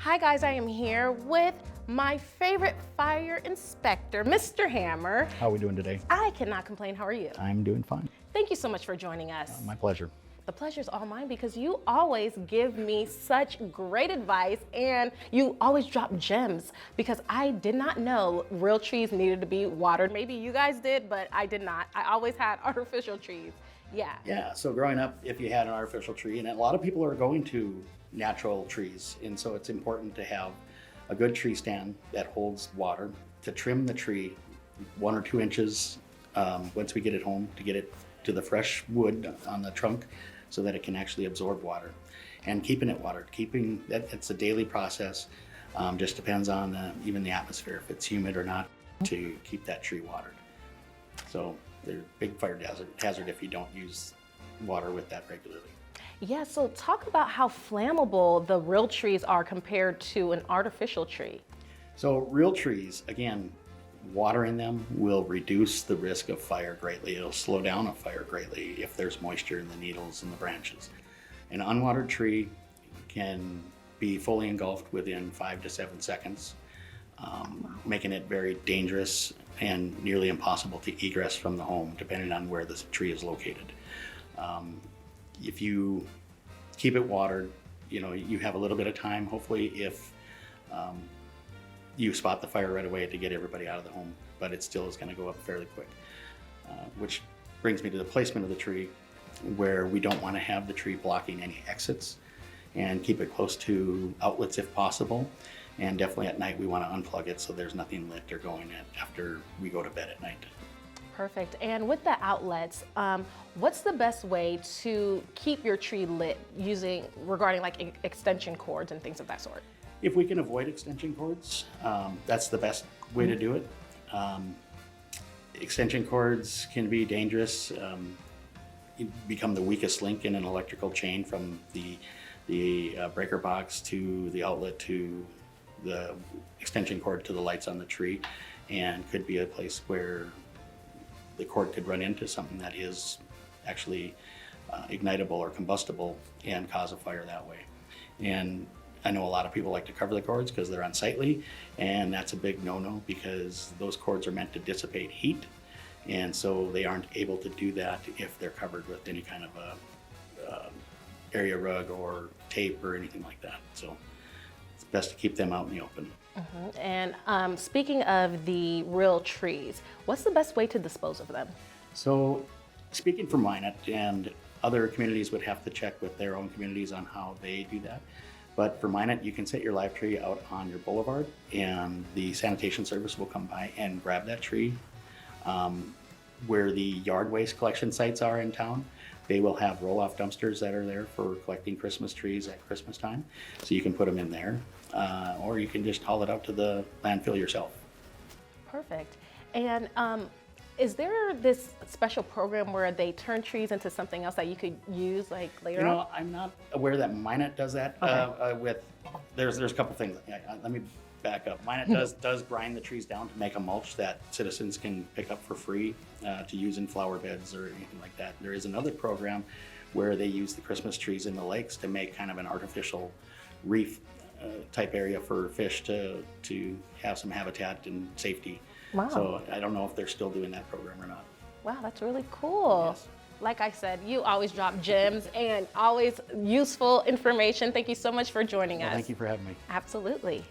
Hi guys, I am here with my favorite fire inspector, Mr. Hammer. How are we doing today? I cannot complain. How are you? I'm doing fine. Thank you so much for joining us. My pleasure. The pleasure's all mine because you always give me such great advice and you always drop gems because I did not know real trees needed to be watered. Maybe you guys did, but I did not. I always had artificial trees. Yeah. Yeah, so growing up, if you had an artificial tree, and a lot of people are going to natural trees, and so it's important to have a good tree stand that holds water, to trim the tree 1 or 2 inches once we get it home, to get it to the fresh wood on the trunk so that it can actually absorb water. And keeping it watered, keeping that, it's a daily process, just depends on even the atmosphere, if it's humid or not, to keep that tree watered. So they're a big fire hazard if you don't use water with that regularly. Yeah, so talk about how flammable the real trees are compared to an artificial tree. So real trees, again, watering them will reduce the risk of fire greatly. It'll slow down a fire greatly if there's moisture in the needles and the branches. An unwatered tree can be fully engulfed within 5 to 7 seconds, making it very dangerous and nearly impossible to egress from the home, depending on where this tree is located. If you keep it watered, you have a little bit of time, hopefully, if you spot the fire right away to get everybody out of the home, but it still is going to go up fairly quick. Which brings me to the placement of the tree, where we don't want to have the tree blocking any exits, and keep it close to outlets if possible. And definitely at night we want to unplug it so there's nothing lit or going after we go to bed at night. Perfect. And with the outlets, what's the best way to keep your tree lit regarding like extension cords and things of that sort? If we can avoid extension cords, that's the best way to do it. Extension cords can be dangerous. You become the weakest link in an electrical chain from the breaker box to the outlet to the extension cord to the lights on the tree, and could be a place where the cord could run into something that is actually ignitable or combustible and cause a fire that way. And I know a lot of people like to cover the cords because they're unsightly, and that's a big no-no because those cords are meant to dissipate heat, and so they aren't able to do that if they're covered with any kind of a area rug or tape or anything like that. So it's best to keep them out in the open. Mm-hmm. And speaking of the real trees, what's the best way to dispose of them? So speaking for Minot, and other communities would have to check with their own communities on how they do that. But for Minot, you can set your live tree out on your boulevard, and the sanitation service will come by and grab that tree. Where the yard waste collection sites are in town, they will have roll-off dumpsters that are there for collecting Christmas trees at Christmas time. So you can put them in there, or you can just haul it out to the landfill yourself. Perfect. And is there this special program where they turn trees into something else that you could use like later on? I'm not aware that Minot does that. Okay. There's a couple things. Let me back up. Minot does grind the trees down to make a mulch that citizens can pick up for free to use in flower beds or anything like that. There is another program where they use the Christmas trees in the lakes to make kind of an artificial reef type area for fish to have some habitat and safety. Wow. So I don't know if they're still doing that program or not. Wow, that's really cool. Yes. Like I said, you always drop gems and always useful information. Thank you so much for joining us. Thank you for having me. Absolutely.